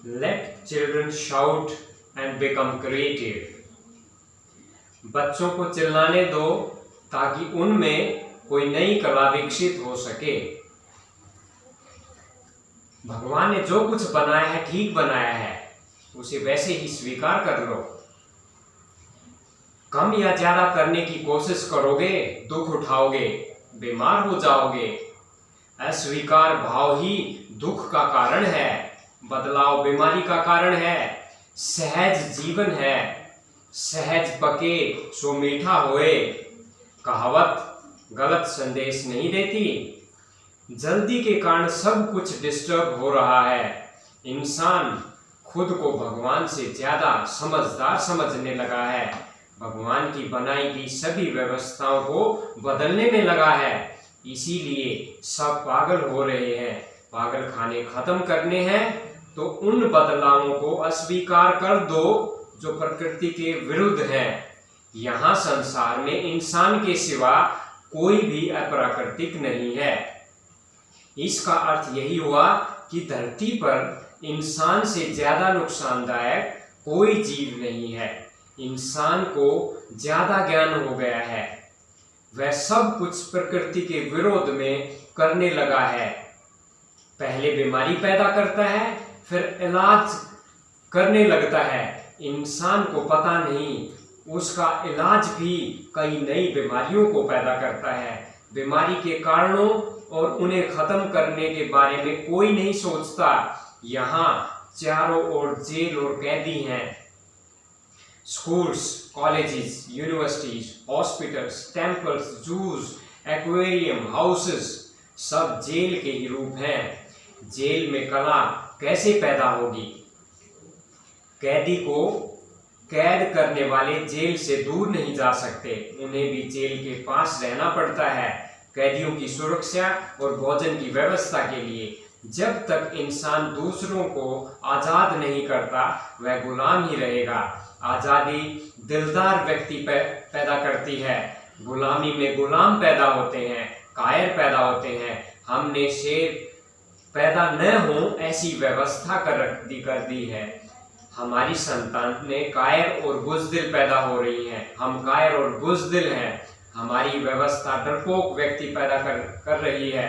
Let children shout and become creative. बच्चों को चिल्लाने दो ताकि उनमें कोई नई कला विकसित हो सके। भगवान ने जो कुछ बनाया है ठीक बनाया है, उसे वैसे ही स्वीकार कर लो। कम या ज्यादा करने की कोशिश करोगे, दुख उठाओगे, बीमार हो जाओगे। अस्वीकार भाव ही दुख का कारण है, बदलाव बीमारी का कारण है। सहज जीवन है, सहज पके सो मीठा होए। कहावत गलत संदेश नहीं देती। जल्दी के कारण सब कुछ डिस्टर्ब हो रहा है। इंसान खुद को भगवान से ज्यादा समझदार समझने लगा है, भगवान की बनाई गई सभी व्यवस्थाओं को बदलने में लगा है। इसीलिए सब पागल हो रहे हैं। पागल खाने खत्म करने हैं तो उन बदलावों को अस्वीकार कर दो जो प्रकृति के विरुद्ध है। यहाँ संसार में इंसान के सिवा कोई भी अप्राकृतिक नहीं है। इसका अर्थ यही हुआ कि धरती पर इंसान से ज्यादा नुकसानदायक कोई जीव नहीं है। इंसान को ज्यादा ज्ञान हो गया है, वह सब कुछ प्रकृति के विरोध में करने लगा है। पहले बीमारी पैदा करता है, फिर इलाज करने लगता है। इंसान को पता नहीं उसका इलाज भी कई नई बीमारियों को पैदा करता है। बीमारी के कारणों और उन्हें खत्म करने के बारे में कोई नहीं सोचता। यहाँ चारों ओर जेल और कैदी हैं। Schools, colleges, universities, hospitals, temples, juice, aquarium, houses सब जेल के ही रूप हैं। जेल में कला कैसे पैदा होगी? कैदी को कैद करने वाले जेल से दूर नहीं जा सकते, उन्हें भी जेल के पास रहना पड़ता है कैदियों की सुरक्षा और भोजन की व्यवस्था के लिए। जब तक इंसान दूसरों को आजाद नहीं करता, वह गुलाम ही रहेगा। आजादी दिलदार व्यक्ति पैदा करती है, गुलामी में गुलाम पैदा होते हैं, कायर पैदा होते हैं। हमने शेर पैदा न हो ऐसी व्यवस्था कर दी है। हमारी संतान में कायर और बुज़दिल पैदा हो रही हैं। हम कायर और बुज़दिल हैं। हमारी व्यवस्था डरपोक व्यक्ति पैदा कर रही है।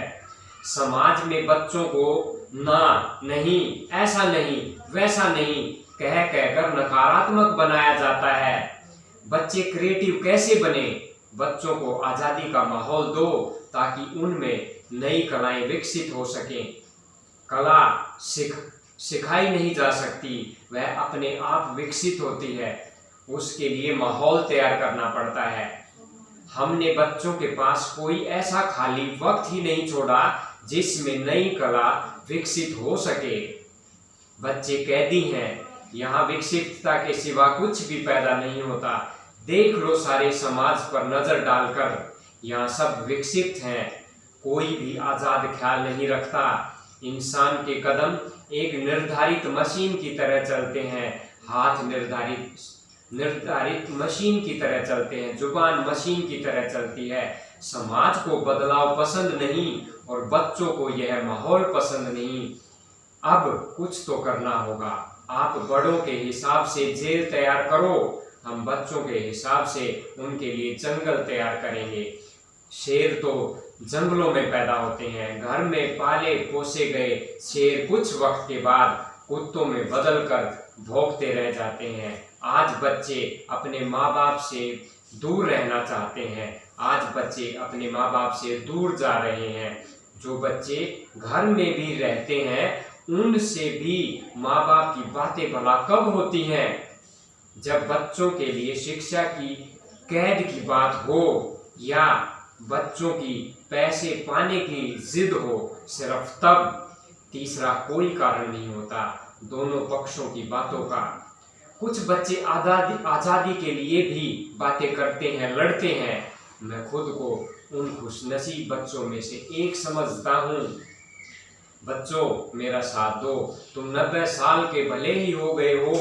समाज में बच्चों को ना, नहीं, ऐसा नहीं, वैसा नहीं कहकर नकारात्मक बनाया जाता है। बच्चे क्रिएटिव कैसे बने? बच्चों को आज़ादी का माहौल दो ताकि उनमें नई कलाएं विकसित हो सकें। कला सिखाई नहीं जा सकती, वह अपने आप विकसित होती है। उसके लिए माहौल तैयार करना पड़ता है। हमने बच्चों के पास कोई ऐसा खाली वक्त ही नहीं छोड़ा जिसमें नई कला विकसित हो सके। बच्चे कैदी हैं, यहाँ विकसितता के सिवा कुछ भी पैदा नहीं होता। देख लो सारे समाज पर नजर डालकर, यहाँ सब विकसित हैं, कोई भी आजाद ख्याल नहीं रखता। इंसान के कदम एक निर्धारित मशीन की तरह चलते हैं, हाथ निर्धारित मशीन की तरह चलते हैं, जुबान मशीन की तरह चलती है। समाज को बदलाव पसंद नहीं और बच्चों को यह माहौल पसंद नहीं। अब कुछ तो करना होगा। आप बड़ों के हिसाब से जेल तैयार करो, हम बच्चों के हिसाब से उनके लिए जंगल तैयार करेंगे। शेर तो जंगलों में पैदा होते हैं। घर में पाले पोसे गए शेर कुछ वक्त के बाद कुत्तों में बदलकर भौंकते रह जाते हैं। आज बच्चे अपने माँ बाप से दूर रहना चाहते हैं। आज बच्चे अपने माँ बाप से दूर जा रहे हैं। जो बच्चे घर में भी रहते हैं, उनसे भी माँ बाप की बातें भला कब होती हैं? जब बच्चों के लिए शिक्षा की कैद की बात हो या बच्चों की पैसे पाने की जिद हो, सिर्फ तब। तीसरा कोई कारण नहीं होता दोनों पक्षों की बातों का। कुछ बच्चे आज़ादी के लिए भी बातें करते हैं, लड़ते हैं। मैं खुद को उन खुशनसीब बच्चों में से एक समझता हूँ। बच्चों, मेरा साथ दो। तुम 90 साल के भले ही हो गए हो,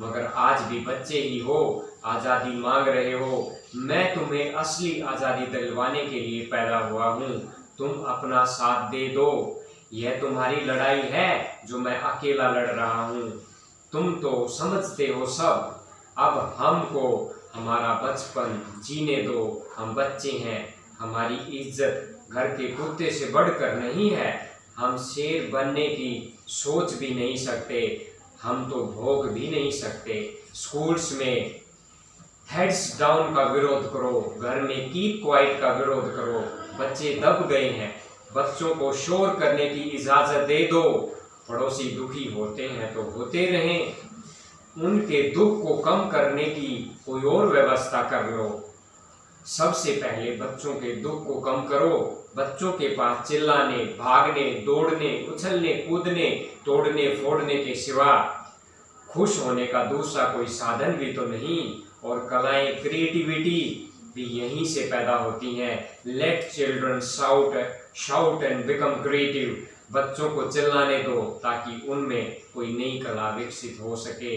मगर आज भी बच्चे ही हो, आज़ादी मांग रहे हो। मैं तुम्हें असली आज़ादी दिलवाने के लिए पैदा हुआ हूँ। तुम अपना साथ दे दो। यह तुम्हारी लड़ाई है जो मैं अकेला लड़ रहा हूँ। तुम तो समझते हो सब। अब हमको हमारा बचपन जीने दो। हम बच्चे हैं। हमारी इज्जत घर के कुत्ते से बढ़कर नहीं है। हम शेर बनने की सोच भी नहीं सकते। हम तो भोग भी नहीं सकते। स्कूल्स में हेड्स डाउन का विरोध करो। घर में कीप क्वाइट का विरोध करो। बच्चे दब गए हैं। बच्चों को शोर करने की इजाजत दे दो। पड़ोसी दुखी होते हैं तो होते रहें। उनके दुख को कम करने की कोई और व्यवस्था कर लो। सबसे पहले बच्चों के दुख को कम करो। बच्चों के पास चिल्लाने, भागने, दौड़ने, उछलने, कूदने, तोड़ने फोड़ने के सिवा खुश होने का दूसरा कोई साधन भी तो नहीं। और कलाएं, क्रिएटिविटी भी यहीं से पैदा होती हैं। Late children shout and become creative. बच्चों को चिल्लाने दो ताकि उनमें कोई नई कला विकसित हो सके।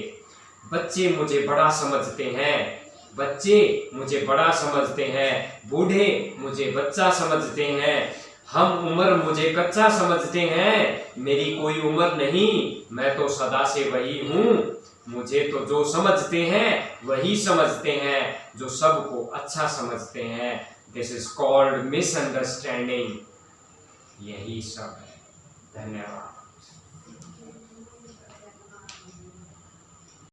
बच्चे मुझे बड़ा समझते हैं। बच्चे मुझे बड़ा समझते हैं। बूढ़े मुझे बच्चा समझते हैं। हम उम्र मुझे कच्चा समझते हैं। मेरी कोई उम्र नहीं, मैं तो सदा से वही हूँ। मुझे तो जो समझते हैं वही समझते हैं, जो सबको अच्छा समझते हैं। This is called misunderstanding. यही सब है। धन्यवाद।